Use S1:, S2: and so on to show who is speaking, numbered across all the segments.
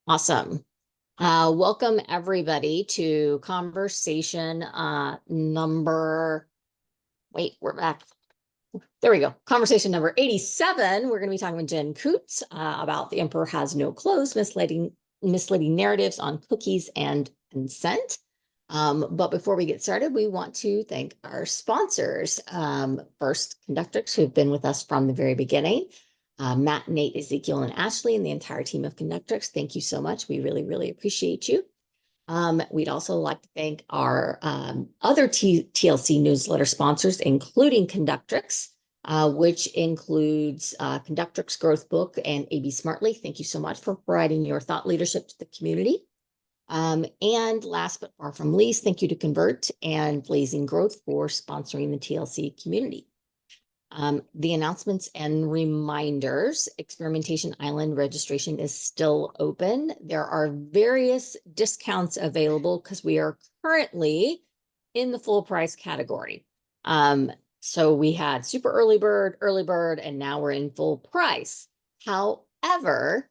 S1: Awesome. Welcome everybody to conversation we're back. There we go. Conversation number 87. We're going to be talking with Jenn Kunz about The Emperor Has No Clothes, misleading narratives on cookies and consent. But before we get started, we want to thank our sponsors. First, Conductrix, who have been with us from the very beginning. Matt, Nate, Ezekiel, and Ashley, and the entire team of Conductrix. Thank you so much. We really, really appreciate you. We'd also like to thank our other TLC newsletter sponsors, including Conductrix, which includes Conductrix Growth Book and AB Smartly. Thank you so much for providing your thought leadership to the community. And last but far from least, thank you to Convert and Blazing Growth for sponsoring the TLC community. The announcements and reminders: Experimentation Island registration is still open. There are various discounts available because we are currently in the full price category. So we had super early bird, and now we're in full price. However,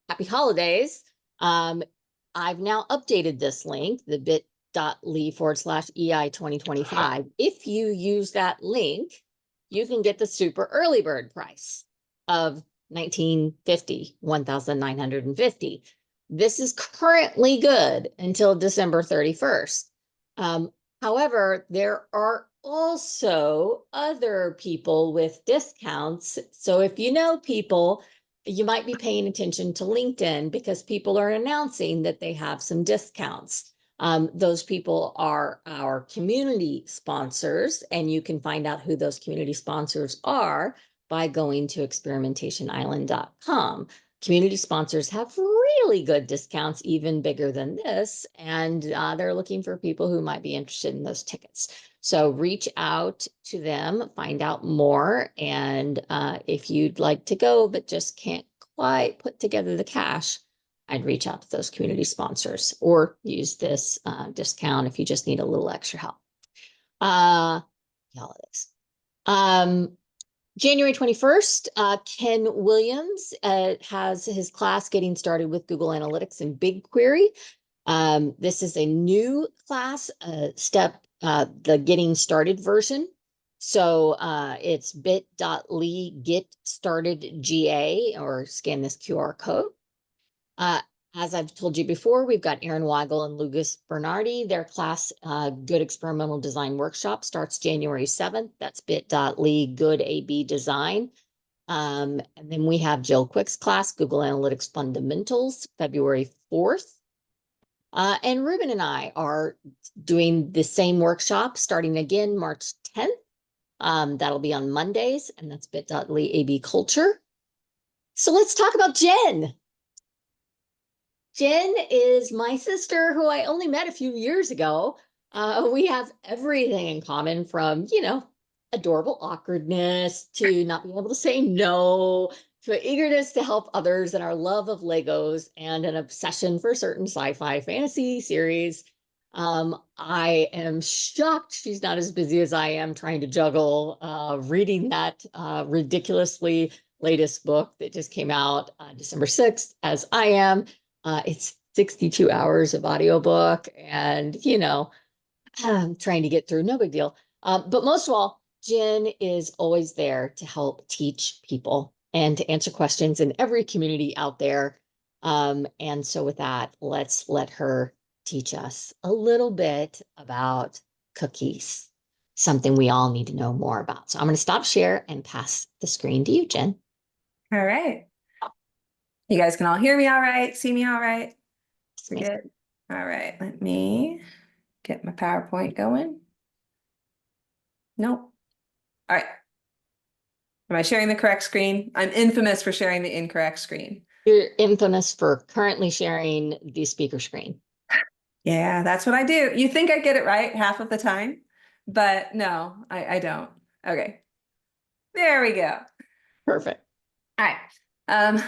S1: happy holidays. I've now updated this link, the bit.ly/EI 2025. If you use that link, you can get the super early bird price of $1,950. This is currently good until December 31st. However, there are also other people with discounts. So if you know people, you might be paying attention to LinkedIn because people are announcing that they have some discounts. Those people are our community sponsors, and you can find out who those community sponsors are by going to experimentationisland.com. Community sponsors have really good discounts, even bigger than this, and they're looking for people who might be interested in those tickets. So reach out to them, find out more, and if you'd like to go but just can't quite put together the cash, I'd reach out to those community sponsors or use this discount if you just need a little extra help. Holidays. January 21st, Ken Williams has his class Getting Started with Google Analytics and BigQuery. This is a new class, the Getting Started version. So it's bit.ly get started GA, or scan this QR code. As I've told you before, we've got Aaron Weigel and Lucas Bernardi. Their class, Good Experimental Design Workshop, starts January 7th. That's bit.ly good AB design. And then we have Jill Quick's class, Google Analytics Fundamentals, February 4th. And Ruben and I are doing the same workshop starting again March 10th. That'll be on Mondays, and that's bit.ly AB Culture. So let's talk about Jenn. Jenn is my sister who I only met a few years ago. We have everything in common, from, adorable awkwardness to not being able to say no, to an eagerness to help others, and our love of Legos, and an obsession for certain sci-fi fantasy series. I am shocked she's not as busy as I am trying to juggle reading that ridiculously latest book that just came out December 6th, as I am. It's 62 hours of audiobook, and, I'm trying to get through, no big deal. But most of all, Jenn is always there to help teach people and to answer questions in every community out there. And so with that, let's let her teach us a little bit about cookies, something we all need to know more about. So I'm going to stop share and pass the screen to you, Jenn.
S2: All right. You guys can all hear me all right, see me all right? We're good. All right, let me get my PowerPoint going. Nope. All right. Am I sharing the correct screen? I'm infamous for sharing the incorrect screen.
S1: You're infamous for currently sharing the speaker screen.
S2: Yeah, that's what I do. You think I get it right half of the time, but no, I don't. Okay. There we go.
S1: Perfect.
S2: All right.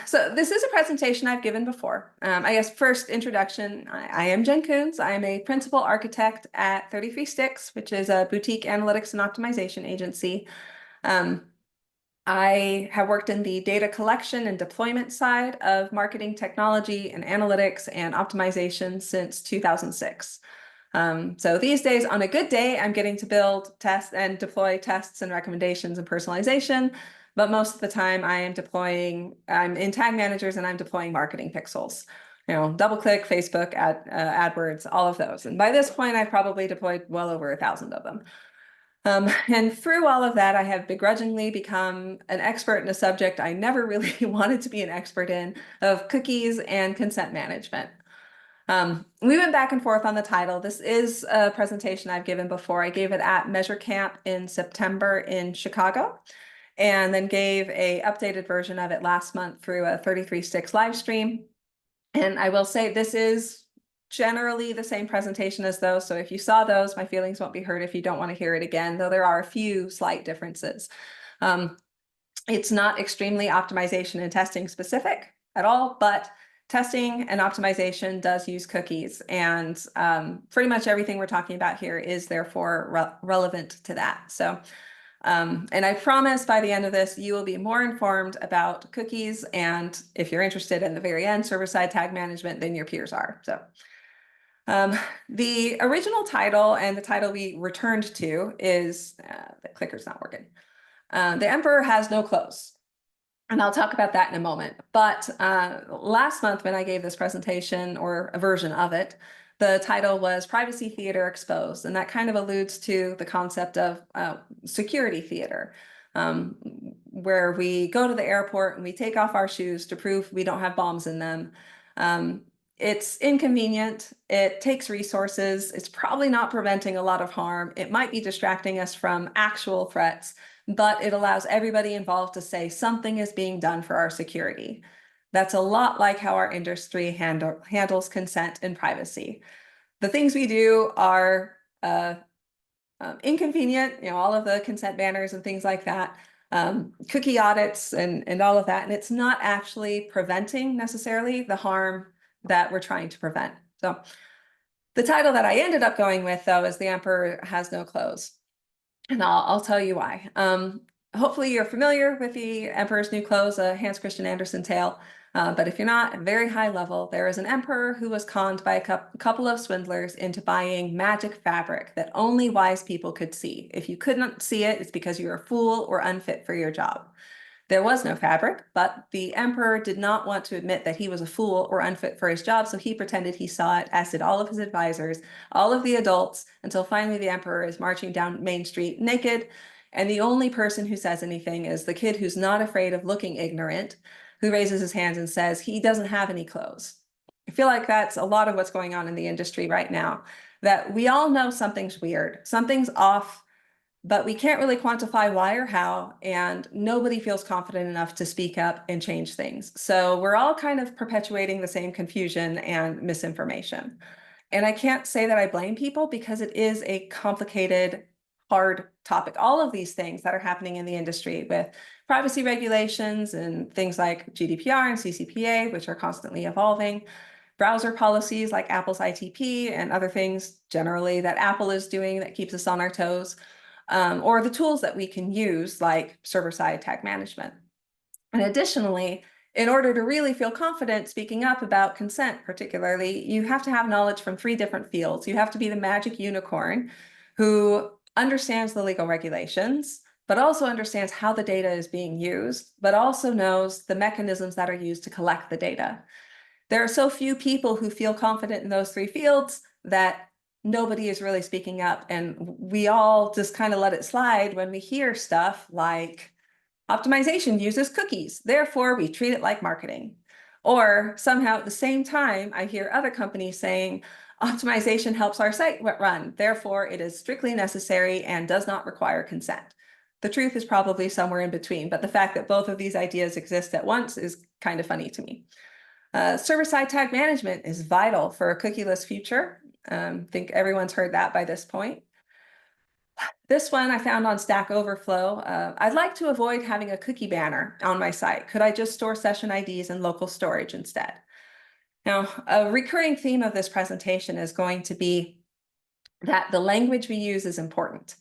S2: So this is a presentation I've given before. I guess first introduction, I am Jenn Kunz. I am a principal architect at 33 Sticks, which is a boutique analytics and optimization agency. I have worked in the data collection and deployment side of marketing technology and analytics and optimization since 2006. So these days, on a good day, I'm getting to build, test, and deploy tests and recommendations and personalization. But most of the time I'm in tag managers and I'm deploying marketing pixels. DoubleClick, Facebook, AdWords, all of those. And by this point, I've probably deployed well over 1,000 of them. And through all of that, I have begrudgingly become an expert in a subject I never really wanted to be an expert in, of cookies and consent management. We went back and forth on the title. This is a presentation I've given before. I gave it at Measure Camp in September in Chicago, and then gave an updated version of it last month through a 33-6 live stream. And I will say this is generally the same presentation as those. So if you saw those, my feelings won't be hurt if you don't want to hear it again, though there are a few slight differences. It's not extremely optimization and testing specific at all, but testing and optimization does use cookies. And pretty much everything we're talking about here is therefore relevant to that. So and I promise by the end of this, you will be more informed about cookies. And if you're interested in the very end, server-side tag management, than your peers are. So the original title and the title we returned to is, the clicker's not working. The Emperor Has No Clothes. And I'll talk about that in a moment. But last month when I gave this presentation, or a version of it, the title was Privacy Theater Exposed. And that kind of alludes to the concept of security theater, where we go to the airport and we take off our shoes to prove we don't have bombs in them. It's inconvenient, it takes resources, it's probably not preventing a lot of harm, it might be distracting us from actual threats, but it allows everybody involved to say something is being done for our security. That's a lot like how our industry handles consent and privacy. The things we do are inconvenient, all of the consent banners and things like that, cookie audits and all of that, and it's not actually preventing necessarily the harm that we're trying to prevent. So the title that I ended up going with, though, is The Emperor Has No Clothes. And I'll tell you why. Hopefully you're familiar with The Emperor's New Clothes, a Hans Christian Andersen tale. But if you're not, at a very high level, there is an emperor who was conned by a couple of swindlers into buying magic fabric that only wise people could see. If you couldn't see it, it's because you're a fool or unfit for your job. There was no fabric, but the emperor did not want to admit that he was a fool or unfit for his job, so he pretended he saw it, as did all of his advisors, all of the adults, until finally the emperor is marching down Main Street naked, and the only person who says anything is the kid who's not afraid of looking ignorant, who raises his hands and says he doesn't have any clothes. I feel like that's a lot of what's going on in the industry right now, that we all know something's weird, something's off, but we can't really quantify why or how, and nobody feels confident enough to speak up and change things. So we're all kind of perpetuating the same confusion and misinformation. And I can't say that I blame people, because it is a complicated, hard topic. All of these things that are happening in the industry with privacy regulations and things like GDPR and CCPA, which are constantly evolving, browser policies like Apple's ITP and other things generally that Apple is doing that keeps us on our toes, or the tools that we can use like server-side tag management. And additionally, in order to really feel confident speaking up about consent, particularly, you have to have knowledge from 3 different fields. You have to be the magic unicorn who understands the legal regulations, but also understands how the data is being used, but also knows the mechanisms that are used to collect the data. There are so few people who feel confident in those 3 fields that nobody is really speaking up, and we all just kind of let it slide when we hear stuff like optimization uses cookies, therefore we treat it like marketing. Or somehow at the same time, I hear other companies saying optimization helps our site run, therefore it is strictly necessary and does not require consent. The truth is probably somewhere in between, but the fact that both of these ideas exist at once is kind of funny to me. Server-side tag management is vital for a cookieless future. I think everyone's heard that by this point. This one I found on Stack Overflow. I'd like to avoid having a cookie banner on my site. Could I just store session IDs in local storage instead? Now, a recurring theme of this presentation is going to be that the language we use is important.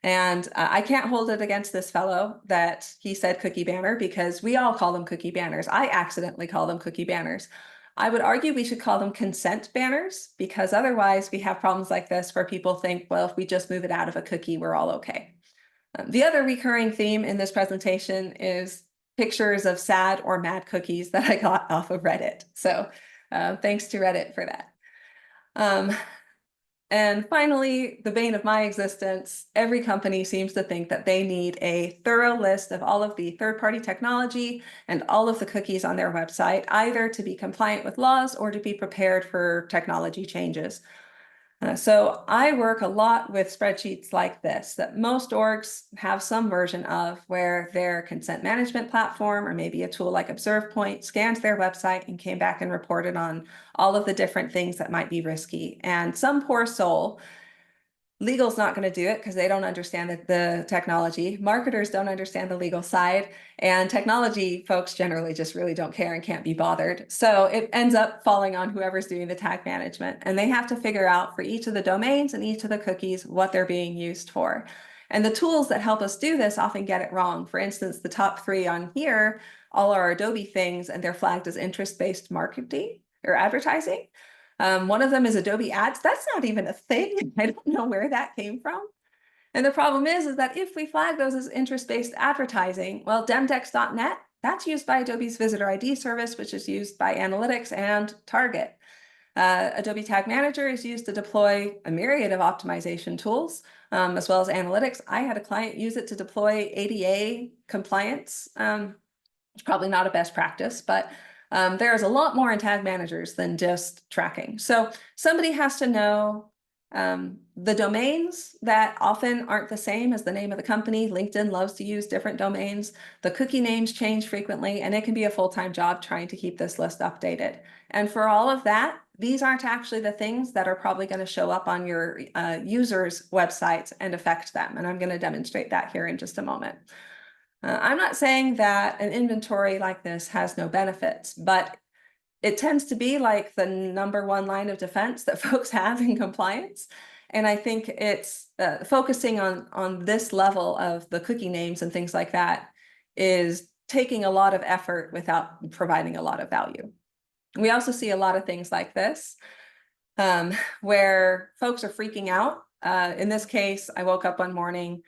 S2: And I can't hold it against this fellow that he said cookie banner, because we all call them cookie banners. I accidentally call them cookie banners. I would argue we should call them consent banners, because otherwise we have problems like this where people think, well, if we just move it out of a cookie, we're all okay. The other recurring theme in this presentation is pictures of sad or mad cookies that I got off of Reddit. So thanks to Reddit for that. And finally, the bane of my existence, every company seems to think that they need a thorough list of all of the third-party technology and all of the cookies on their website, either to be compliant with laws or to be prepared for technology changes. So I work a lot with spreadsheets like this that most orgs have some version of, where their consent management platform or maybe a tool like ObservePoint scanned their website and came back and reported on all of the different things that might be risky. And some poor soul, legal's not going to do it because they don't understand the technology. Marketers don't understand the legal side, and technology folks generally just really don't care and can't be bothered. So it ends up falling on whoever's doing the tag management, and they have to figure out for each of the domains and each of the cookies what they're being used for. And the tools that help us do this often get it wrong. For instance, the top 3 on here all are Adobe things, and they're flagged as interest-based marketing or advertising. One of them is Adobe Ads. That's not even a thing. I don't know where that came from. And the problem is that if we flag those as interest-based advertising, well, demdex.net, that's used by Adobe's Visitor ID service, which is used by Analytics and Target. Adobe Tag Manager is used to deploy a myriad of optimization tools, as well as analytics. I had a client use it to deploy ADA compliance. It's probably not a best practice, but there's a lot more in tag managers than just tracking. So somebody has to know the domains that often aren't the same as the name of the company. LinkedIn loves to use different domains. The cookie names change frequently, and it can be a full-time job trying to keep this list updated. And for all of that, these aren't actually the things that are probably going to show up on your users' websites and affect them. And I'm going to demonstrate that here in just a moment. I'm not saying that an inventory like this has no benefits, but it tends to be like the #1 line of defense that folks have in compliance. And I think it's focusing on this level of the cookie names and things like that is taking a lot of effort without providing a lot of value. We also see a lot of things like this where folks are freaking out. In this case, I woke up one morning,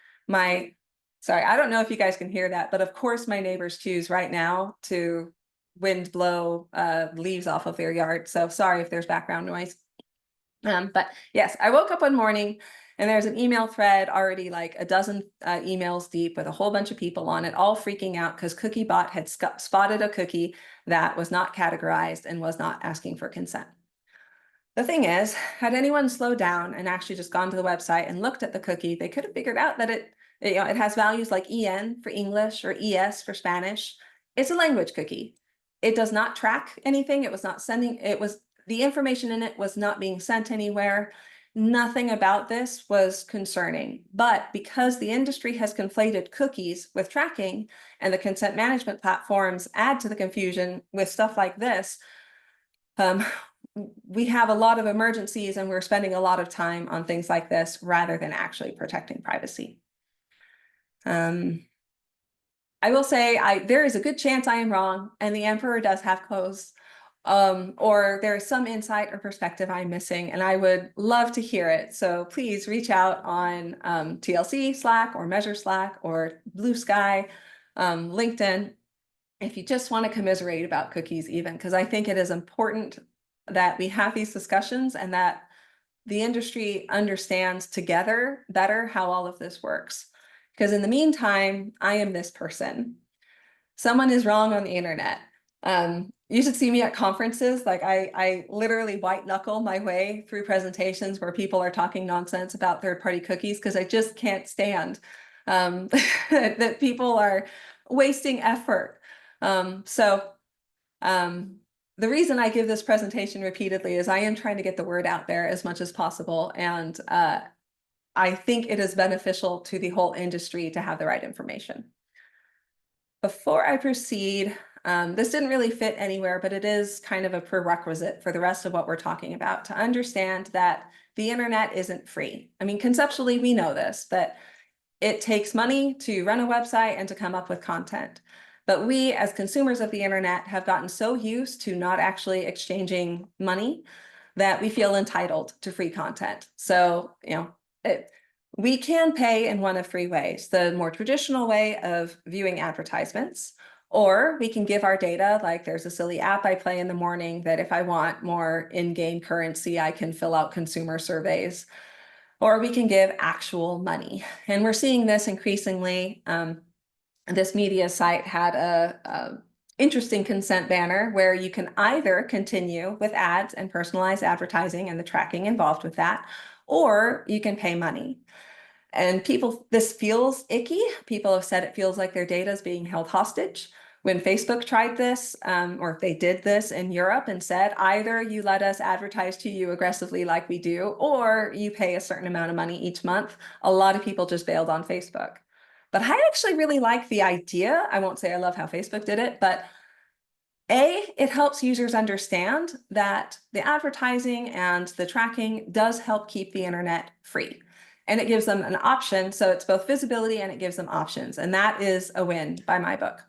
S2: sorry, I don't know if you guys can hear that, but of course my neighbors choose right now to wind blow leaves off of their yard. So sorry if there's background noise. But yes, I woke up one morning and there's an email thread already like a dozen emails deep with a whole bunch of people on it, all freaking out because CookieBot had spotted a cookie that was not categorized and was not asking for consent. The thing is, had anyone slowed down and actually just gone to the website and looked at the cookie, they could have figured out that it has values like EN for English or ES for Spanish. It's a language cookie. It does not track anything. It was not sending, the information in it was not being sent anywhere. Nothing about this was concerning. But because the industry has conflated cookies with tracking, and the consent management platforms add to the confusion with stuff like this, we have a lot of emergencies and we're spending a lot of time on things like this rather than actually protecting privacy. I will say there is a good chance I am wrong and the emperor does have clothes, or there is some insight or perspective I'm missing, and I would love to hear it. So please reach out on TLC Slack or Measure Slack or Blue Sky, LinkedIn, if you just want to commiserate about cookies even, because I think it is important that we have these discussions and that the industry understands together better how all of this works. Because in the meantime, I am this person. Someone is wrong on the internet. You should see me at conferences. Like I literally white knuckle my way through presentations where people are talking nonsense about third-party cookies because I just can't stand that people are wasting effort. The reason I give this presentation repeatedly is I am trying to get the word out there as much as possible. And I think it is beneficial to the whole industry to have the right information. Before I proceed, this didn't really fit anywhere, but it is kind of a prerequisite for the rest of what we're talking about to understand that the internet isn't free. I mean, conceptually, we know this, but it takes money to run a website and to come up with content. But we, as consumers of the internet, have gotten so used to not actually exchanging money that we feel entitled to free content. So, we can pay in one of three ways: the more traditional way of viewing advertisements, or we can give our data. Like, there's a silly app I play in the morning that if I want more in-game currency, I can fill out consumer surveys, or we can give actual money. And we're seeing this increasingly. This media site had a interesting consent banner where you can either continue with ads and personalized advertising and the tracking involved with that, or you can pay money. And this feels icky. People have said it feels like their data is being held hostage. When Facebook tried this, or they did this in Europe and said, either you let us advertise to you aggressively like we do, or you pay a certain amount of money each month, a lot of people just bailed on Facebook. But I actually really like the idea. I won't say I love how Facebook did it, but it helps users understand that the advertising and the tracking does help keep the internet free. And it gives them an option. So it's both visibility and it gives them options. And that is a win by my book.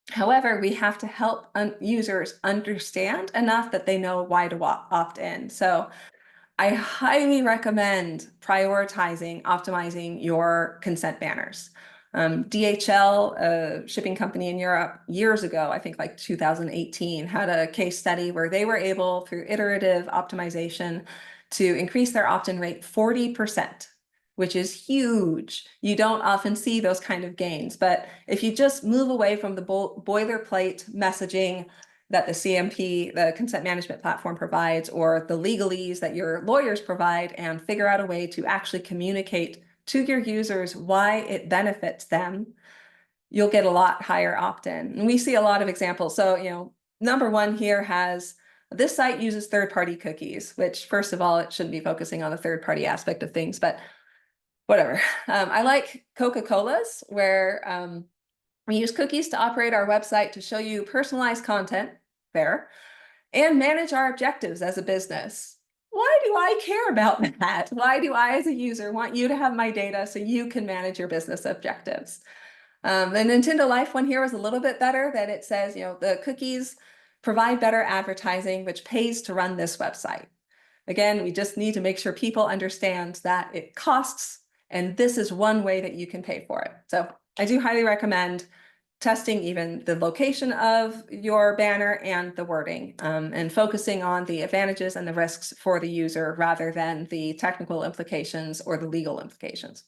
S2: However, we have to help users understand enough that they know why to opt in. So I highly recommend prioritizing, optimizing your consent banners. DHL, a shipping company in Europe, years ago, I think like 2018, had a case study where they were able, through iterative optimization, to increase their opt-in rate 40%, which is huge. You don't often see those kind of gains. But if you just move away from the boilerplate messaging that the CMP, the consent management platform, provides, or the legalese that your lawyers provide, and figure out a way to actually communicate to your users why it benefits them, you'll get a lot higher opt-in. And we see a lot of examples. So, number one here this site uses third-party cookies, which, first of all, it shouldn't be focusing on the third-party aspect of things, but whatever. I like Coca-Cola's, where we use cookies to operate our website to show you personalized content there and manage our objectives as a business. Why do I care about that? Why do I, as a user, want you to have my data so you can manage your business objectives? The Nintendo Life one here was a little bit better, that it says, the cookies provide better advertising, which pays to run this website. Again, we just need to make sure people understand that it costs, and this is one way that you can pay for it. So I do highly recommend testing even the location of your banner and the wording, and focusing on the advantages and the risks for the user rather than the technical implications or the legal implications.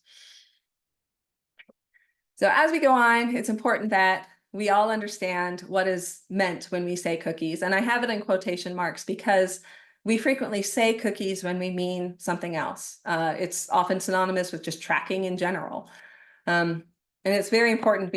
S2: So as we go on, it's important that we all understand what is meant when we say cookies. And I have it in quotation marks because we frequently say cookies when we mean something else. It's often synonymous with just tracking in general. And it's very important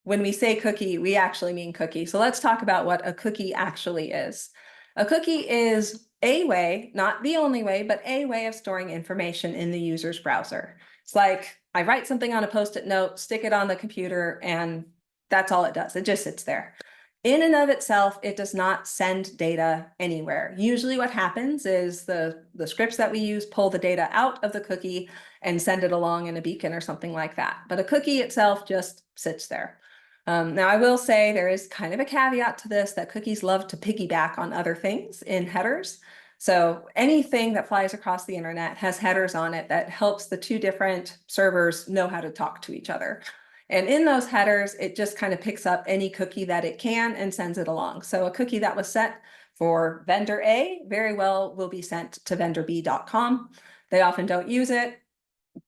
S2: when we say cookie, we actually mean cookie. So let's talk about what a cookie actually is. A cookie is a way, not the only way, but a way of storing information in the user's browser. It's like I write something on a Post-it note, stick it on the computer, and that's all it does. It just sits there. In and of itself, it does not send data anywhere. Usually what happens is the scripts that we use pull the data out of the cookie and send it along in a beacon or something like that. But a cookie itself just sits there. Now, I will say there is kind of a caveat to this, that cookies love to piggyback on other things in headers. So anything that flies across the internet has headers on it that helps the two different servers know how to talk to each other. And in those headers, it just kind of picks up any cookie that it can and sends it along. So a cookie that was set for vendor A very well will be sent to vendorb.com. They often don't use it,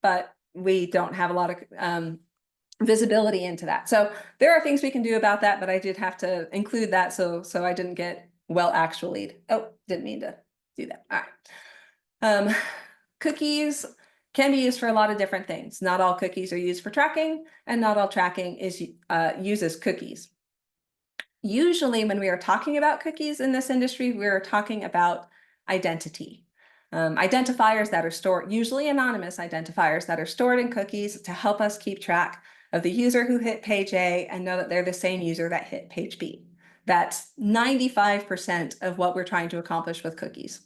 S2: but we don't have a lot of visibility into that. So there are things we can do about that, but I did have to include that so I didn't get actually. Oh, didn't mean to do that. All right. Cookies can be used for a lot of different things. Not all cookies are used for tracking, and not all tracking uses cookies. Usually when we are talking about cookies in this industry, we're talking about identity. Identifiers that are stored, usually anonymous identifiers that are stored in cookies to help us keep track of the user who hit page A and know that they're the same user that hit page B. That's 95% of what we're trying to accomplish with cookies.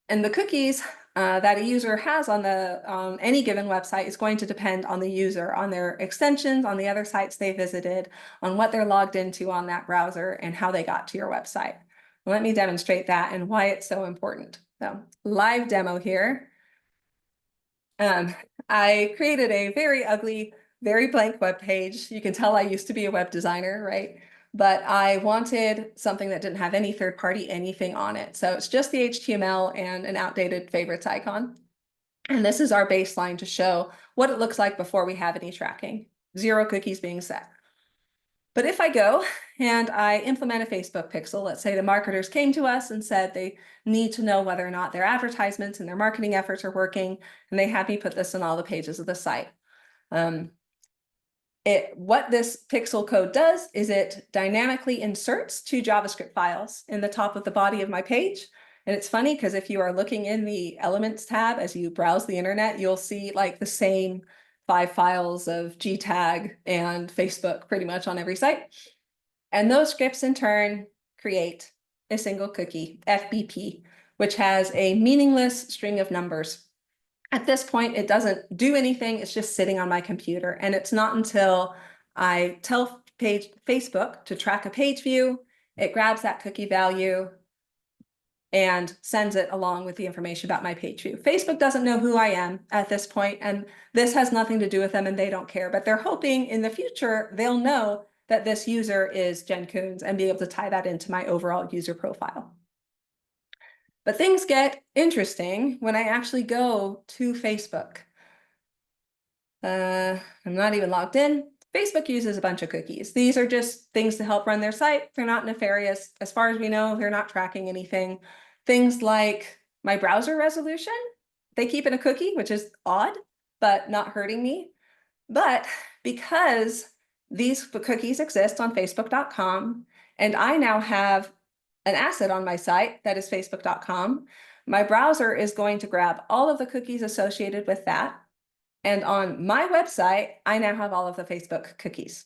S2: And the cookies that a user has on any given website is going to depend on the user, on their extensions, on the other sites they visited, on what they're logged into on that browser, and how they got to your website. Let me demonstrate that and why it's so important. So, live demo here. I created a very ugly, very blank web page. You can tell I used to be a web designer, right? But I wanted something that didn't have any third-party anything on it. So it's just the HTML and an outdated favorites icon. And this is our baseline to show what it looks like before we have any tracking. 0 cookies being set. But if I go and I implement a Facebook pixel, let's say the marketers came to us and said they need to know whether or not their advertisements and their marketing efforts are working, and they had me put this on all the pages of the site. What this pixel code does is it dynamically inserts 2 JavaScript files in the top of the body of my page. And it's funny because if you are looking in the Elements tab as you browse the internet, you'll see like the same 5 files of GTag and Facebook pretty much on every site. And those scripts in turn create a single cookie, FBP, which has a meaningless string of numbers. At this point, it doesn't do anything. It's just sitting on my computer. And it's not until I tell Facebook to track a page view, it grabs that cookie value and sends it along with the information about my page view. Facebook doesn't know who I am at this point, and this has nothing to do with them and they don't care, but they're hoping in the future they'll know that this user is Jenn Kunz and be able to tie that into my overall user profile. But things get interesting when I actually go to Facebook. I'm not even logged in. Facebook uses a bunch of cookies. These are just things to help run their site. They're not nefarious. As far as we know, they're not tracking anything. Things like my browser resolution, they keep in a cookie, which is odd, but not hurting me. But because these cookies exist on facebook.com, and I now have an asset on my site that is facebook.com, my browser is going to grab all of the cookies associated with that. And on my website, I now have all of the Facebook cookies.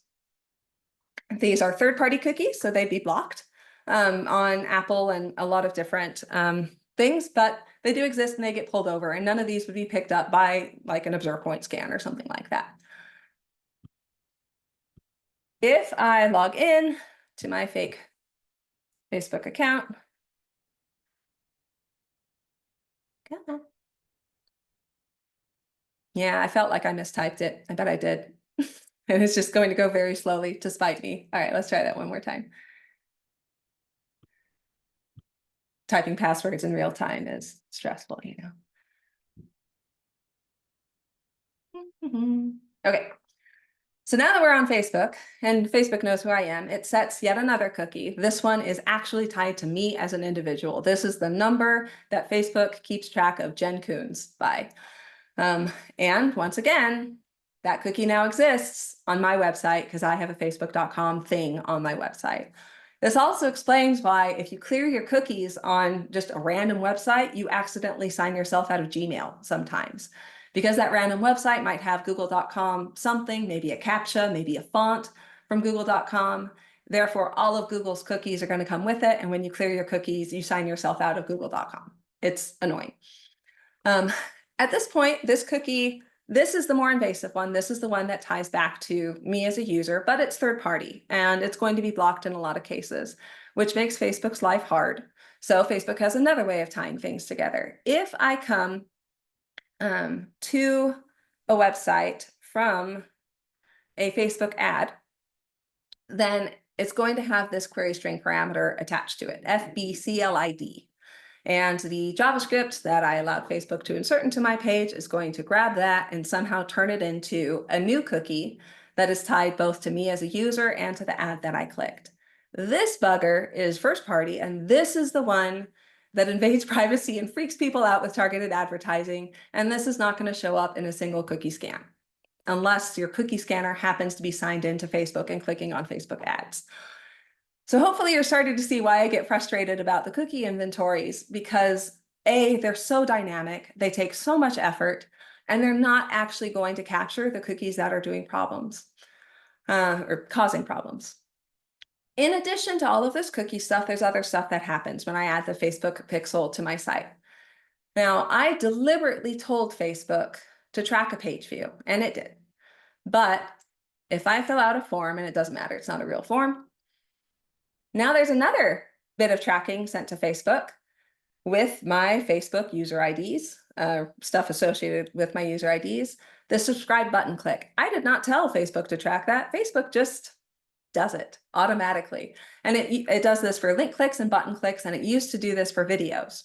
S2: These are third-party cookies, so they'd be blocked on Apple and a lot of different things, but they do exist and they get pulled over, and none of these would be picked up by like an observe point scan or something like that. If I log in to my fake Facebook account, yeah, I felt like I mistyped it. I bet I did. And it's just going to go very slowly to spite me. All right, let's try that one more time. Typing passwords in real time is stressful, you know. Okay. So now that we're on Facebook and Facebook knows who I am, it sets yet another cookie. This one is actually tied to me as an individual. This is the number that Facebook keeps track of Jenn Kunz by. And once again, that cookie now exists on my website because I have a facebook.com thing on my website. This also explains why if you clear your cookies on just a random website, you accidentally sign yourself out of Gmail sometimes. Because that random website might have google.com something, maybe a CAPTCHA, maybe a font from google.com. Therefore, all of Google's cookies are going to come with it. And when you clear your cookies, you sign yourself out of google.com. It's annoying. At this point, this cookie, this is the more invasive one. This is the one that ties back to me as a user, but it's third party and it's going to be blocked in a lot of cases, which makes Facebook's life hard. So Facebook has another way of tying things together. If I come to a website from a Facebook ad, then it's going to have this query string parameter attached to it, FBCLID. And the JavaScript that I allowed Facebook to insert into my page is going to grab that and somehow turn it into a new cookie that is tied both to me as a user and to the ad that I clicked. This bugger is first party, and this is the one that invades privacy and freaks people out with targeted advertising. And this is not going to show up in a single cookie scan unless your cookie scanner happens to be signed into Facebook and clicking on Facebook ads. So hopefully you're starting to see why I get frustrated about the cookie inventories, because A, they're so dynamic, they take so much effort, and they're not actually going to capture the cookies that are doing problems or causing problems. In addition to all of this cookie stuff, there's other stuff that happens when I add the Facebook pixel to my site. Now, I deliberately told Facebook to track a page view, and it did. But if I fill out a form, and it doesn't matter, it's not a real form, now there's another bit of tracking sent to Facebook with my Facebook user IDs, stuff associated with my user IDs, the subscribe button click. I did not tell Facebook to track that. Facebook just does it automatically. And it does this for link clicks and button clicks, and it used to do this for videos.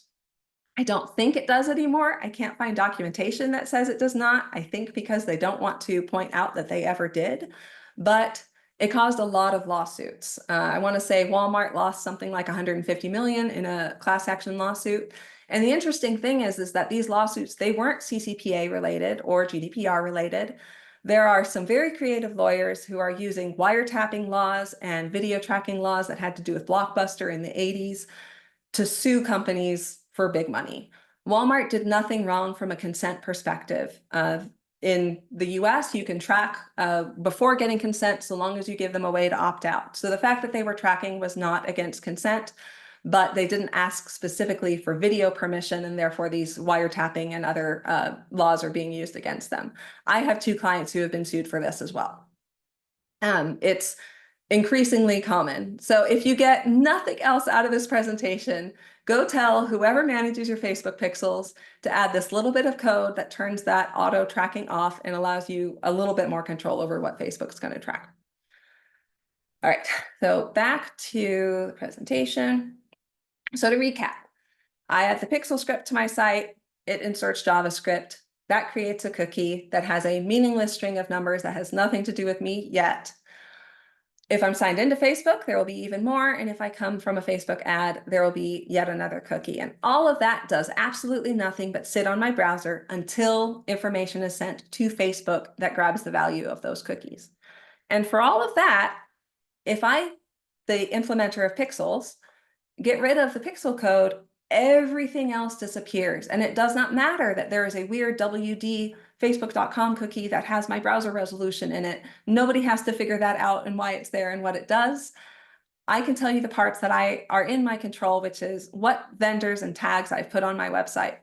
S2: I don't think it does anymore. I can't find documentation that says it does not. I think because they don't want to point out that they ever did, but it caused a lot of lawsuits. I want to say Walmart lost something like 150 million in a class action lawsuit. And the interesting thing is that these lawsuits, they weren't CCPA related or GDPR related. There are some very creative lawyers who are using wiretapping laws and video tracking laws that had to do with Blockbuster in the 80s to sue companies for big money. Walmart did nothing wrong from a consent perspective. In the US, you can track before getting consent so long as you give them a way to opt out. So the fact that they were tracking was not against consent, but they didn't ask specifically for video permission, and therefore these wiretapping and other laws are being used against them. I have 2 clients who have been sued for this as well. It's increasingly common. So if you get nothing else out of this presentation, go tell whoever manages your Facebook pixels to add this little bit of code that turns that auto tracking off and allows you a little bit more control over what Facebook's going to track. All right, so back to the presentation. So to recap, I add the pixel script to my site, it inserts JavaScript, that creates a cookie that has a meaningless string of numbers that has nothing to do with me yet. If I'm signed into Facebook, there will be even more. And if I come from a Facebook ad, there will be yet another cookie. And all of that does absolutely nothing but sit on my browser until information is sent to Facebook that grabs the value of those cookies. And for all of that, if I, the implementer of pixels, get rid of the pixel code, everything else disappears. And it does not matter that there is a weird WD Facebook.com cookie that has my browser resolution in it. Nobody has to figure that out and why it's there and what it does. I can tell you the parts that are in my control, which is what vendors and tags I've put on my website.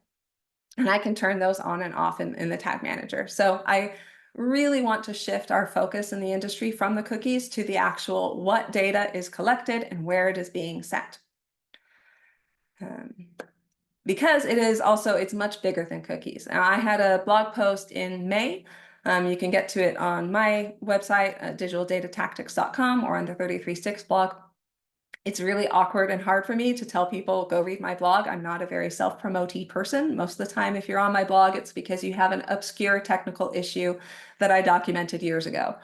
S2: And I can turn those on and off in the tag manager. So I really want to shift our focus in the industry from the cookies to the actual what data is collected and where it is being sent. Because it is also, it's much bigger than cookies. Now, I had a blog post in May. You can get to it on my website, digitaldata-tactics.com, or on the 33sticks blog. It's really awkward and hard for me to tell people, go read my blog. I'm not a very self-promote-y person. Most of the time, if you're on my blog, it's because you have an obscure technical issue that I documented years ago.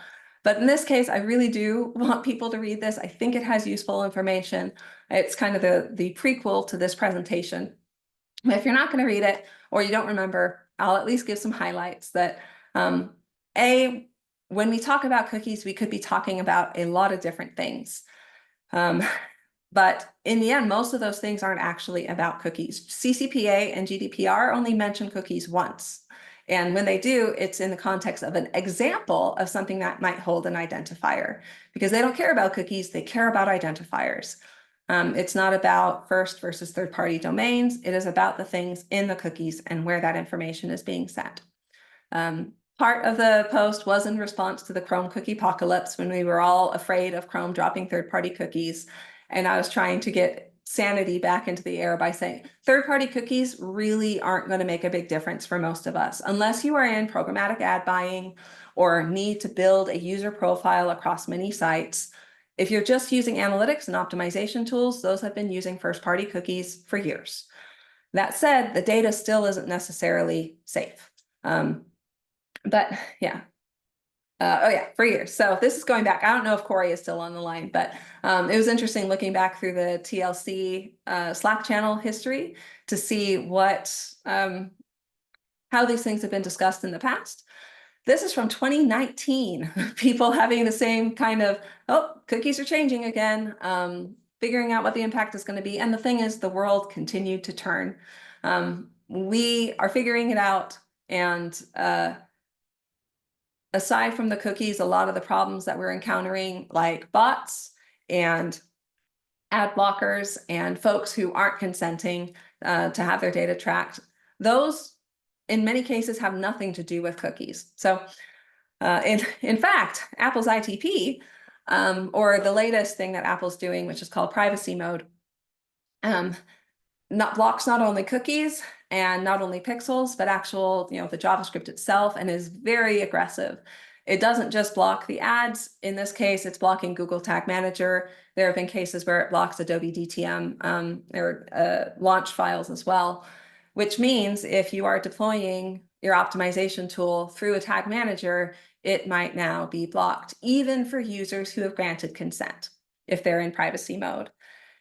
S2: But in this case, I really do want people to read this. I think it has useful information. It's kind of the prequel to this presentation. But if you're not going to read it or you don't remember, I'll at least give some highlights that, when we talk about cookies, we could be talking about a lot of different things. But in the end, most of those things aren't actually about cookies. CCPA and GDPR only mention cookies once. And when they do, it's in the context of an example of something that might hold an identifier, because they don't care about cookies, they care about identifiers. It's not about first versus third-party domains. It is about the things in the cookies and where that information is being sent. Part of the post was in response to the Chrome cookiepocalypse, when we were all afraid of Chrome dropping third-party cookies. And I was trying to get sanity back into the air by saying third-party cookies really aren't going to make a big difference for most of us, unless you are in programmatic ad buying or need to build a user profile across many sites. If you're just using analytics and optimization tools, those have been using first-party cookies for years. That said, the data still isn't necessarily safe. But yeah. Oh yeah, for years. So this is going back. I don't know if Corey is still on the line, but it was interesting looking back through the TLC Slack channel history to see what how these things have been discussed in the past. This is from 2019. People having the same kind of, oh, cookies are changing again, figuring out what the impact is going to be. And the thing is, the world continued to turn. We are figuring it out, and aside from the cookies, a lot of the problems that we're encountering, like bots and ad blockers and folks who aren't consenting to have their data tracked, those in many cases have nothing to do with cookies. So in fact, Apple's ITP, or the latest thing that Apple's doing, which is called privacy mode, blocks not only cookies and not only pixels, but actual, the JavaScript itself, and is very aggressive. It doesn't just block the ads. In this case, it's blocking Google Tag Manager. There have been cases where it blocks Adobe DTM, or launch files as well, which means if you are deploying your optimization tool through a tag manager, it might now be blocked, even for users who have granted consent if they're in privacy mode.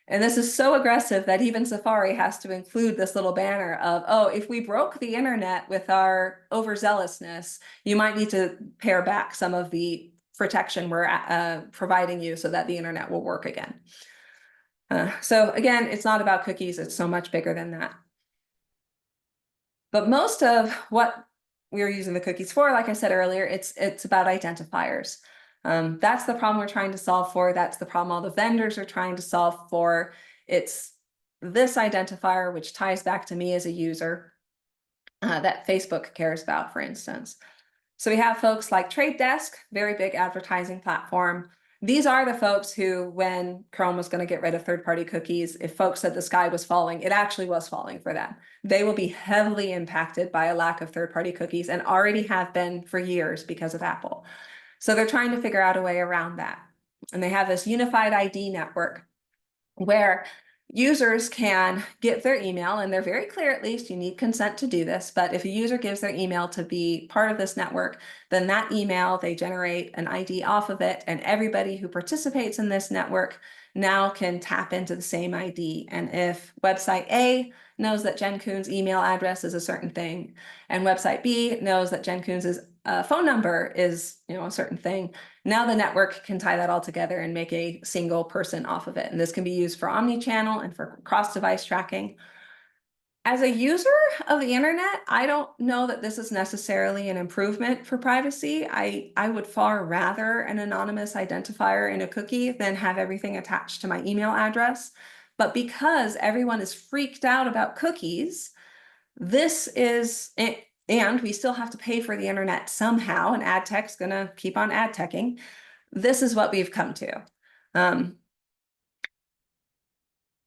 S2: And this is so aggressive that even Safari has to include this little banner of, oh, if we broke the internet with our overzealousness, you might need to pare back some of the protection we're providing you so that the internet will work again. So again, it's not about cookies. It's so much bigger than that. But most of what we're using the cookies for, like I said earlier, it's about identifiers. That's the problem we're trying to solve for. That's the problem all the vendors are trying to solve for. It's this identifier, which ties back to me as a user, that Facebook cares about, for instance. So we have folks like Trade Desk, very big advertising platform. These are the folks who, when Chrome was going to get rid of third-party cookies, if folks said the sky was falling, it actually was falling for them. They will be heavily impacted by a lack of third-party cookies, and already have been for years because of Apple. So they're trying to figure out a way around that. And they have this unified ID network where users can get their email, and they're very clear, at least you need consent to do this, but if a user gives their email to be part of this network, then that email, they generate an ID off of it, and everybody who participates in this network now can tap into the same ID. And if website A knows that Jenn Kunz's email address is a certain thing, and website B knows that Jenn Kunz's phone number is, a certain thing, now the network can tie that all together and make a single person off of it. And this can be used for omni-channel and for cross-device tracking. As a user of the internet, I don't know that this is necessarily an improvement for privacy. I would far rather an anonymous identifier in a cookie than have everything attached to my email address. But because everyone is freaked out about cookies, this is it. And we still have to pay for the internet somehow, and ad tech's gonna keep on ad teching. This is what we've come to.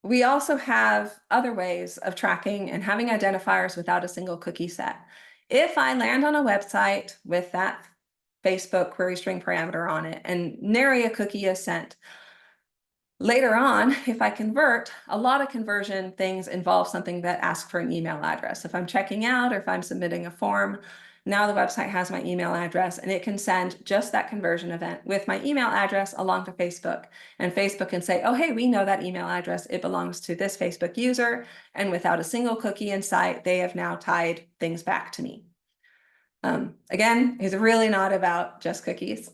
S2: We also have other ways of tracking and having identifiers without a single cookie set. If I land on a website with that Facebook query string parameter on it and nary a cookie is sent, later on, if I convert, a lot of conversion things involve something that asks for an email address. If I'm checking out or if I'm submitting a form, now the website has my email address, and it can send just that conversion event with my email address along to Facebook. And Facebook can say, oh, hey, we know that email address. It belongs to this Facebook user. And without a single cookie in sight, they have now tied things back to me. Again, it's really not about just cookies.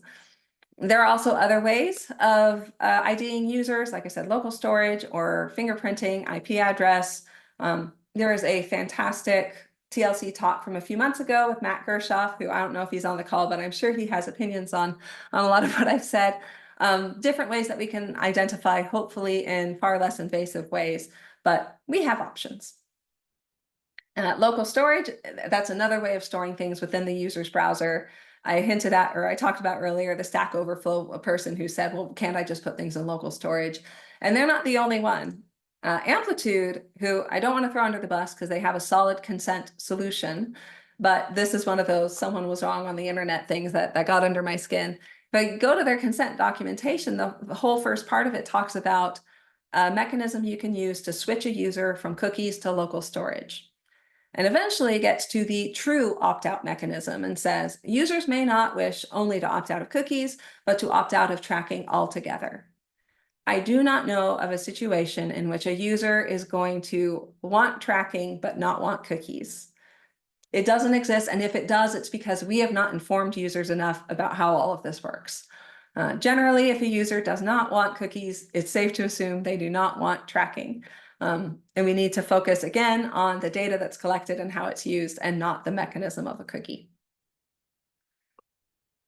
S2: There are also other ways of IDing users, like I said, local storage or fingerprinting, IP address. There is a fantastic TLC talk from a few months ago with Matt Gershoff, who I don't know if he's on the call, but I'm sure he has opinions on a lot of what I've said. Different ways that we can identify, hopefully in far less invasive ways, but we have options. Local storage, that's another way of storing things within the user's browser. I hinted at, or I talked about earlier, the Stack Overflow, a person who said, well, can't I just put things in local storage? And they're not the only one. Amplitude, who I don't want to throw under the bus because they have a solid consent solution, but this is one of those someone was wrong on the internet things that got under my skin. If I go to their consent documentation, the whole first part of it talks about a mechanism you can use to switch a user from cookies to local storage. And eventually it gets to the true opt-out mechanism and says, users may not wish only to opt out of cookies, but to opt out of tracking altogether. I do not know of a situation in which a user is going to want tracking, but not want cookies. It doesn't exist. And if it does, it's because we have not informed users enough about how all of this works. Generally, if a user does not want cookies, it's safe to assume they do not want tracking. And we need to focus again on the data that's collected and how it's used, and not the mechanism of a cookie.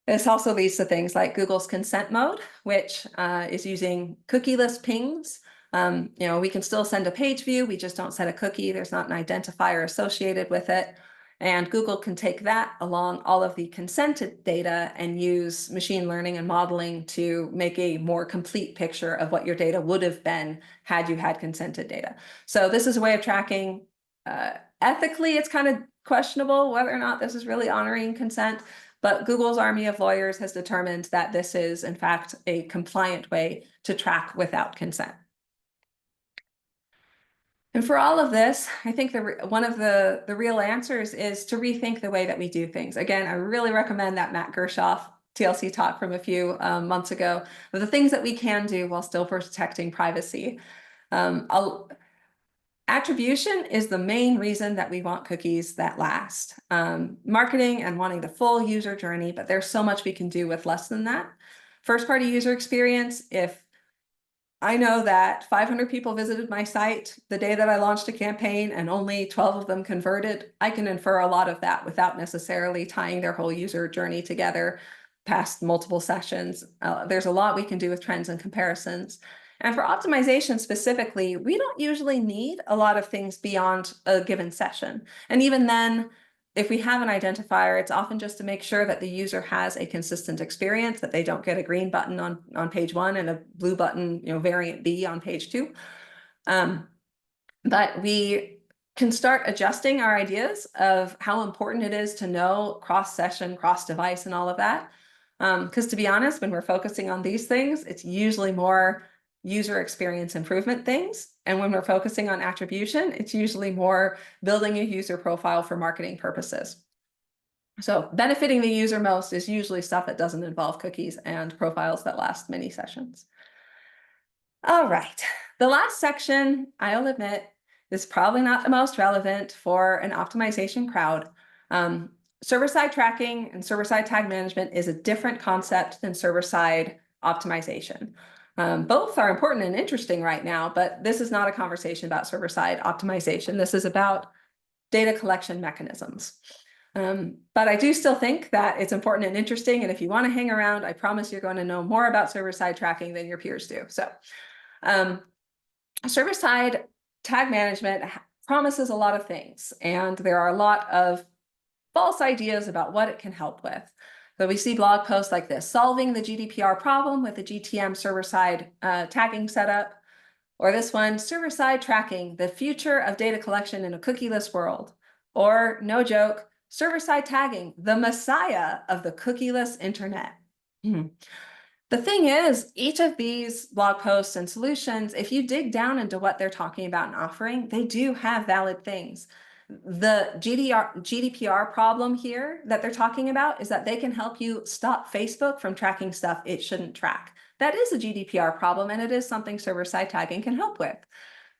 S2: This also leads to things like Google's consent mode, which is using cookieless pings We can still send a page view, we just don't set a cookie. There's not an identifier associated with it. And Google can take that along all of the consented data and use machine learning and modeling to make a more complete picture of what your data would have been had you had consented data. So this is a way of tracking. Ethically, it's kind of questionable whether or not this is really honoring consent, but Google's army of lawyers has determined that this is, in fact, a compliant way to track without consent. And for all of this, I think one of the real answers is to rethink the way that we do things. Again, I really recommend that Matt Gershoff TLC talk from a few months ago, of the things that we can do while still protecting privacy. Attribution is the main reason that we want cookies that last. Marketing and wanting the full user journey, but there's so much we can do with less than that. First-party user experience, if I know that 500 people visited my site the day that I launched a campaign and only 12 of them converted, I can infer a lot of that without necessarily tying their whole user journey together past multiple sessions. There's a lot we can do with trends and comparisons. And for optimization specifically, we don't usually need a lot of things beyond a given session. And even then, if we have an identifier, it's often just to make sure that the user has a consistent experience, that they don't get a green button on page 1 and a blue button, variant B on page 2. But we can start adjusting our ideas of how important it is to know cross-session, cross-device, and all of that. Because to be honest, when we're focusing on these things, it's usually more user experience improvement things. And when we're focusing on attribution, it's usually more building a user profile for marketing purposes. So benefiting the user most is usually stuff that doesn't involve cookies and profiles that last many sessions. All right, the last section, I'll admit, is probably not the most relevant for an optimization crowd. Server-side tracking and server-side tag management is a different concept than server-side optimization. Both are important and interesting right now, but this is not a conversation about server-side optimization. This is about data collection mechanisms. But I do still think that it's important and interesting. And if you want to hang around, I promise you're going to know more about server-side tracking than your peers do. So server-side tag management promises a lot of things, and there are a lot of false ideas about what it can help with. So we see blog posts like this: solving the GDPR problem with a GTM server-side tagging setup, or this one, server-side tracking, the future of data collection in a cookieless world, or no joke, server-side tagging, the messiah of the cookieless internet. The thing is, each of these blog posts and solutions, if you dig down into what they're talking about and offering, they do have valid things. The GDPR problem here that they're talking about is that they can help you stop Facebook from tracking stuff it shouldn't track. That is a GDPR problem, and it is something server-side tagging can help with.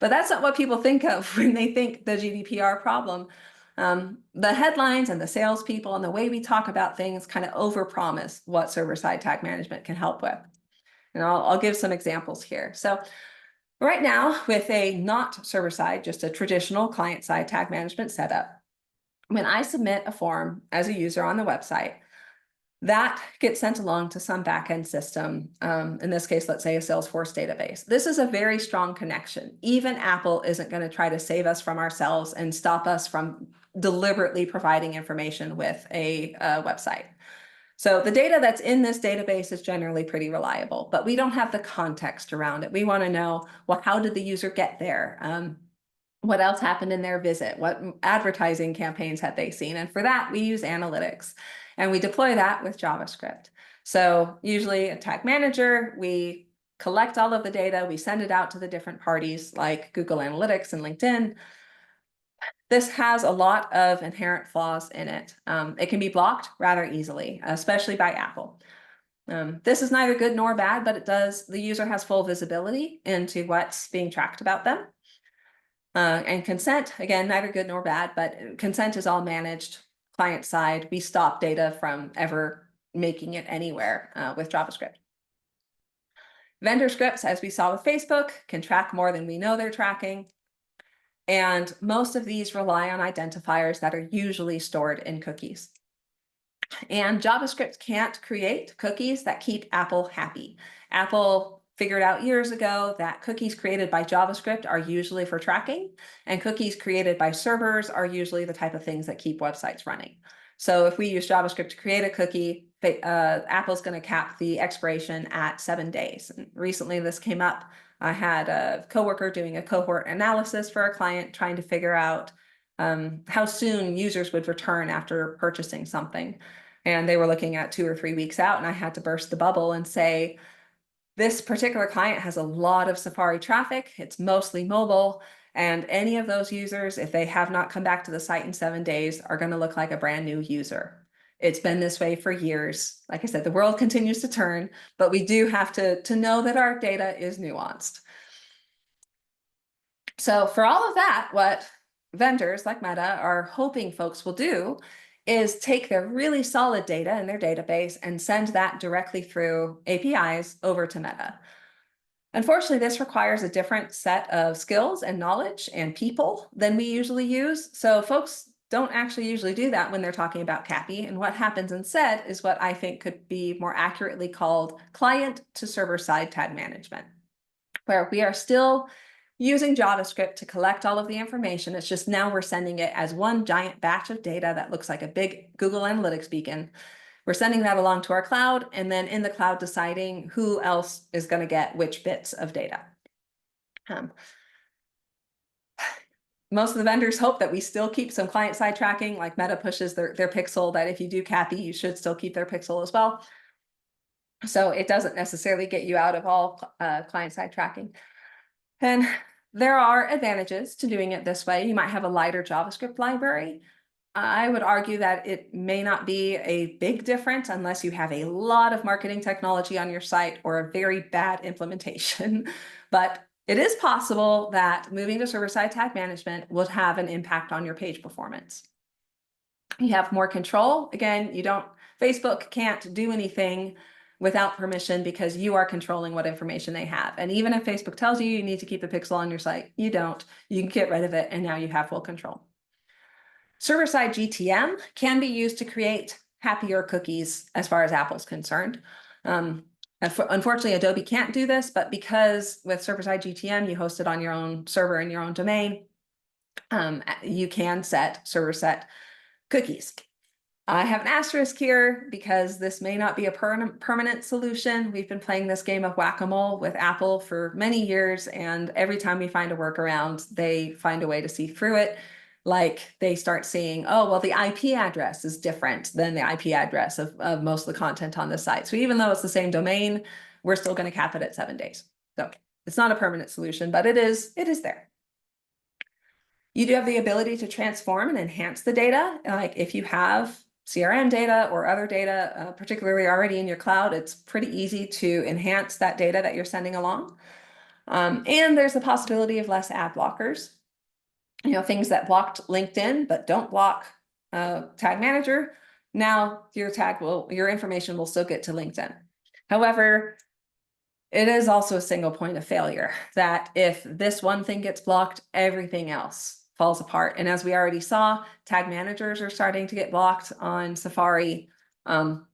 S2: But that's not what people think of when they think the GDPR problem. The headlines and the salespeople and the way we talk about things kind of overpromise what server-side tag management can help with. And I'll give some examples here. So right now, with a not server-side, just a traditional client-side tag management setup, when I submit a form as a user on the website, that gets sent along to some backend system. In this case, let's say a Salesforce database. This is a very strong connection. Even Apple isn't going to try to save us from ourselves and stop us from deliberately providing information with a website. So the data that's in this database is generally pretty reliable, but we don't have the context around it. We want to know, well, how did the user get there? What else happened in their visit? What advertising campaigns had they seen? And for that, we use analytics, and we deploy that with JavaScript. So usually a tag manager, we collect all of the data, we send it out to the different parties like Google Analytics and LinkedIn. This has a lot of inherent flaws in it. It can be blocked rather easily, especially by Apple. This is neither good nor bad, but the user has full visibility into what's being tracked about them. And consent, again, neither good nor bad, but consent is all managed client side. We stop data from ever making it anywhere with JavaScript. Vendor scripts, as we saw with Facebook, can track more than we know they're tracking. And most of these rely on identifiers that are usually stored in cookies. And JavaScript can't create cookies that keep Apple happy. Apple figured out years ago that cookies created by JavaScript are usually for tracking, and cookies created by servers are usually the type of things that keep websites running. So if we use JavaScript to create a cookie, Apple's going to cap the expiration at 7 days. And recently this came up. I had a coworker doing a cohort analysis for a client trying to figure out how soon users would return after purchasing something. And they were looking at 2 or 3 weeks out, and I had to burst the bubble and say, this particular client has a lot of Safari traffic. It's mostly mobile. And any of those users, if they have not come back to the site in 7 days, are going to look like a brand new user. It's been this way for years. Like I said, the world continues to turn, but we do have to know that our data is nuanced. So for all of that, what vendors like Meta are hoping folks will do is take their really solid data in their database and send that directly through APIs over to Meta. Unfortunately, this requires a different set of skills and knowledge and people than we usually use. So folks don't actually usually do that when they're talking about CAPI. And what happens instead is what I think could be more accurately called client to server side tag management, where we are still using JavaScript to collect all of the information. It's just now we're sending it as one giant batch of data that looks like a big Google Analytics beacon. We're sending that along to our cloud, and then in the cloud deciding who else is going to get which bits of data. Most of the vendors hope that we still keep some client-side tracking, like Meta pushes their pixel, that if you do CAPI, you should still keep their pixel as well. So it doesn't necessarily get you out of all client-side tracking. And there are advantages to doing it this way. You might have a lighter JavaScript library. I would argue that it may not be a big difference unless you have a lot of marketing technology on your site or a very bad implementation. But it is possible that moving to server-side tag management will have an impact on your page performance. You have more control. Again, Facebook can't do anything without permission because you are controlling what information they have. And even if Facebook tells you you need to keep a pixel on your site, you don't. You can get rid of it, and now you have full control. Server-side GTM can be used to create happier cookies as far as Apple's concerned. Unfortunately, Adobe can't do this, but because with server-side GTM, you host it on your own server in your own domain, you can set server-side cookies. I have an asterisk here because this may not be a permanent solution. We've been playing this game of whack-a-mole with Apple for many years, and every time we find a workaround, they find a way to see through it. Like they start seeing, oh, well, the IP address is different than the IP address of most of the content on the site. So even though it's the same domain, we're still going to cap it at 7 days. So it's not a permanent solution, but it is there. You do have the ability to transform and enhance the data. Like if you have CRM data or other data, particularly already in your cloud, it's pretty easy to enhance that data that you're sending along. And there's the possibility of less ad blockers. Things that blocked LinkedIn but don't block Tag Manager. Now your information will still get to LinkedIn. However, it is also a single point of failure that if this one thing gets blocked, everything else falls apart. And as we already saw, tag managers are starting to get blocked on Safari. And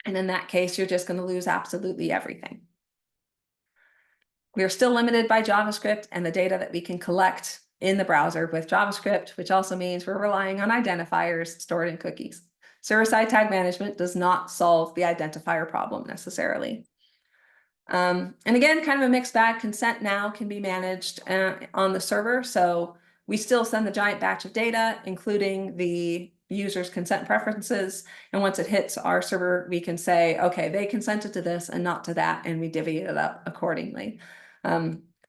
S2: in that case, you're just going to lose absolutely everything. We are still limited by JavaScript and the data that we can collect in the browser with JavaScript, which also means we're relying on identifiers stored in cookies. Server-side tag management does not solve the identifier problem necessarily. And again, kind of a mixed bag. Consent now can be managed on the server. So we still send the giant batch of data, including the user's consent preferences. And once it hits our server, we can say, okay, they consented to this and not to that, and we divvy it up accordingly.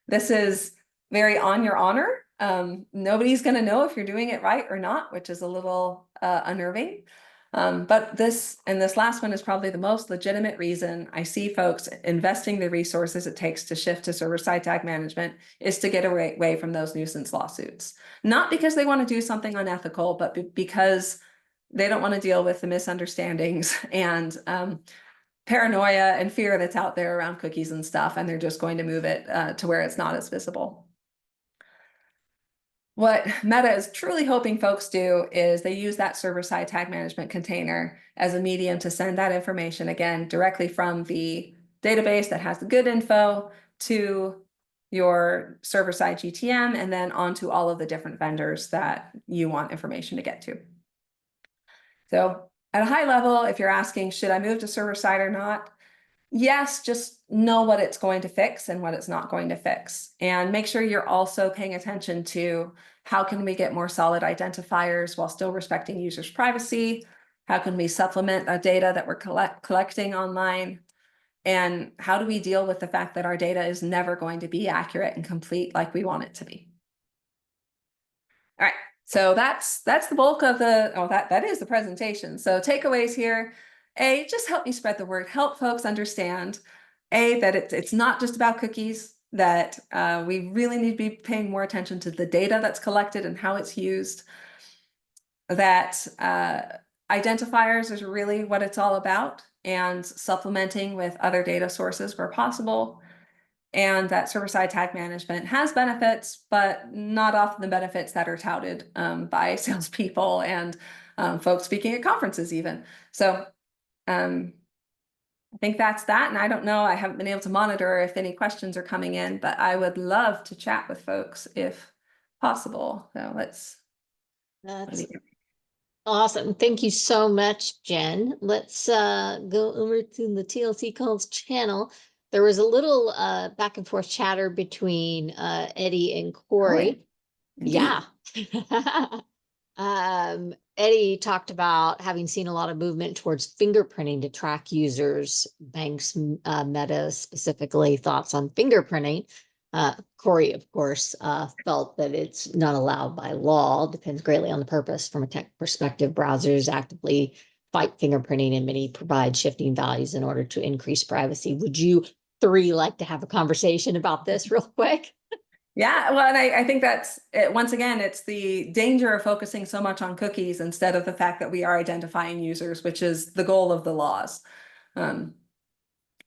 S2: This is very on your honor. Nobody's going to know if you're doing it right or not, which is a little unnerving. But this last one is probably the most legitimate reason I see folks investing the resources it takes to shift to server-side tag management is to get away from those nuisance lawsuits. Not because they want to do something unethical, but because they don't want to deal with the misunderstandings and paranoia and fear that's out there around cookies and stuff, and they're just going to move it to where it's not as visible. What Meta is truly hoping folks do is they use that server-side tag management container as a medium to send that information, again, directly from the database that has the good info to your server-side GTM, and then onto all of the different vendors that you want information to get to. So at a high level, if you're asking, should I move to server-side or not? Yes, just know what it's going to fix and what it's not going to fix. And make sure you're also paying attention to how can we get more solid identifiers while still respecting users' privacy? How can we supplement the data that we're collecting online? And how do we deal with the fact that our data is never going to be accurate and complete like we want it to be? All right, so that's the bulk of the, that is the presentation. So takeaways here, just help me spread the word, help folks understand, that it's not just about cookies, that we really need to be paying more attention to the data that's collected and how it's used, that identifiers is really what it's all about, and supplementing with other data sources where possible, and that server-side tag management has benefits, but not often the benefits that are touted by salespeople and folks speaking at conferences even. So I think that's that. And I don't know, I haven't been able to monitor if any questions are coming in, but I would love to chat with folks if possible. So
S1: That's awesome. Thank you so much, Jen. Let's go over to the TLC calls channel. There was a little back and forth chatter between Eddie and Corey. Yeah. Eddie talked about having seen a lot of movement towards fingerprinting to track users, banks, Meta specifically, thoughts on fingerprinting. Corey, of course, felt that it's not allowed by law, depends greatly on the purpose. From a tech perspective, browsers actively fight fingerprinting and many provide shifting values in order to increase privacy. Would you three like to have a conversation about this real quick?
S2: Yeah, well, and I think that's it, once again, it's the danger of focusing so much on cookies instead of the fact that we are identifying users, which is the goal of the laws.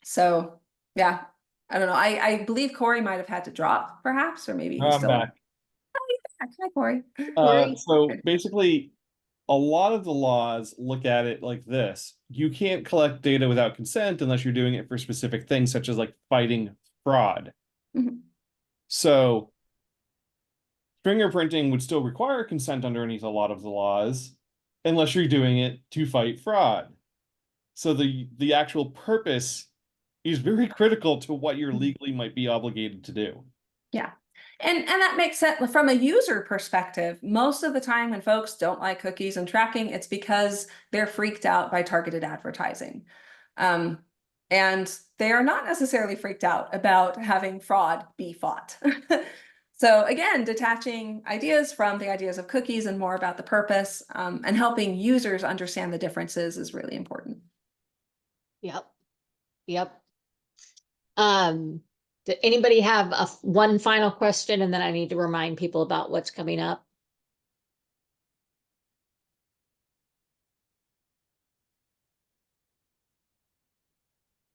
S2: So yeah, I don't know. I believe Corey might have had to drop, perhaps, or maybe he's
S3: I'm
S2: still
S3: back.
S2: back. Hi, Corey.
S1: Corey?
S3: So basically, a lot of the laws look at it like this. You can't collect data without consent unless you're doing it for specific things, such as like fighting fraud.
S2: Mhm.
S3: So fingerprinting would still require consent underneath a lot of the laws, unless you're doing it to fight fraud. So the actual purpose is very critical to what you're legally might be obligated to do.
S2: Yeah. And that makes sense from a user perspective. Most of the time when folks don't like cookies and tracking, it's because they're freaked out by targeted advertising. And they are not necessarily freaked out about having fraud be fought. So again, detaching ideas from the ideas of cookies and more about the purpose, and helping users understand the differences is really important.
S1: Yep. Yep. Did anybody have one final question, and then I need to remind people about what's coming up?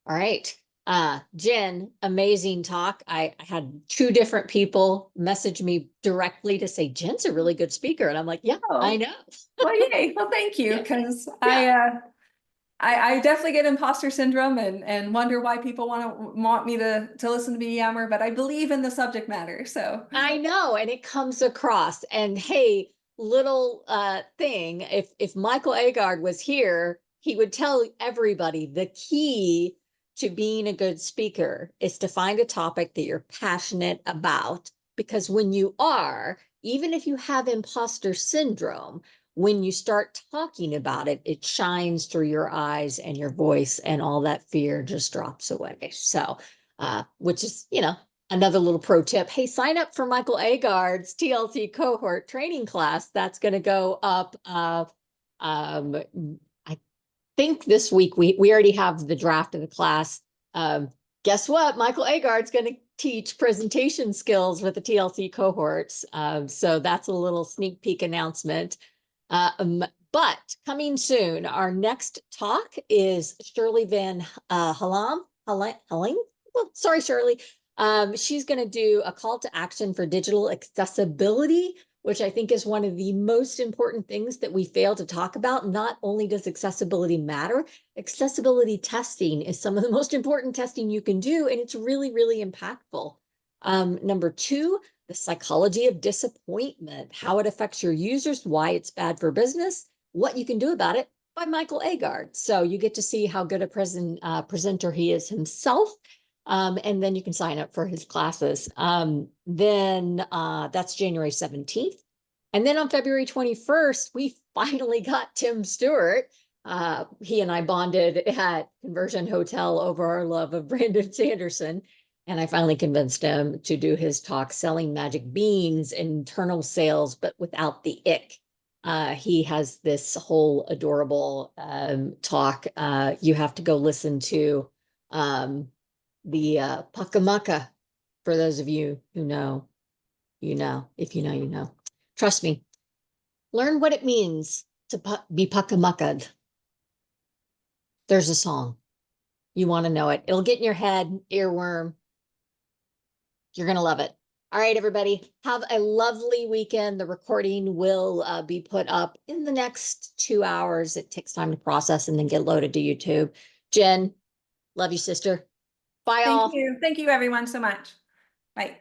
S1: All right. Jen, amazing talk. I had two different people message me directly to say, Jen's a really good speaker. And I'm like, yeah, I know.
S2: Well, yay. Well, thank you. Because
S1: Yeah.
S2: I definitely get imposter syndrome and wonder why people want me to listen to me yammer, but I believe in the subject matter. So
S1: I know, and it comes across. And hey, little thing, if Michael Agard was here, he would tell everybody the key to being a good speaker is to find a topic that you're passionate about. Because when you are, even if you have imposter syndrome, when you start talking about it, it shines through your eyes and your voice, and all that fear just drops away. So, which is, another little pro tip. Hey, sign up for Michael Agard's TLC cohort training class. That's going to go up. I think this week we already have the draft of the class. Guess what? Michael Agard's going to teach presentation skills with the TLC cohorts. So that's a little sneak peek announcement. But coming soon, our next talk is Shirley Van Hallam. Well, sorry, Shirley. She's going to do a call to action for digital accessibility which I think is one of the most important things that we fail to talk about. Not only does accessibility matter, accessibility testing is some of the most important testing you can do, and it's really, really impactful. Number two, the psychology of disappointment, how it affects your users, why it's bad for business, what you can do about it, by Michael Agard. So you get to see how good a presenter he is himself. And then you can sign up for his classes. Then that's January 17th. And then on February 21st, we finally got Tim Stewart. He and I bonded at Conversion Hotel over our love of Brandon Sanderson. And I finally convinced him to do his talk, Selling Magic Beans, Internal Sales, but without the ick. He has this whole adorable talk. You have to go listen to the Puckamacka. For those of you who know, you know. If you know, you know. Trust me. Learn what it means to be Puckamacka'd. There's a song. You want to know it. It'll get in your head, earworm. You're going to love it. All right, everybody, have a lovely weekend. The recording will be put up in the next 2 hours. It takes time to process and then get loaded to YouTube. Jen, love you, sister. Bye, all.
S2: Thank you. Thank you, everyone, so much. Bye.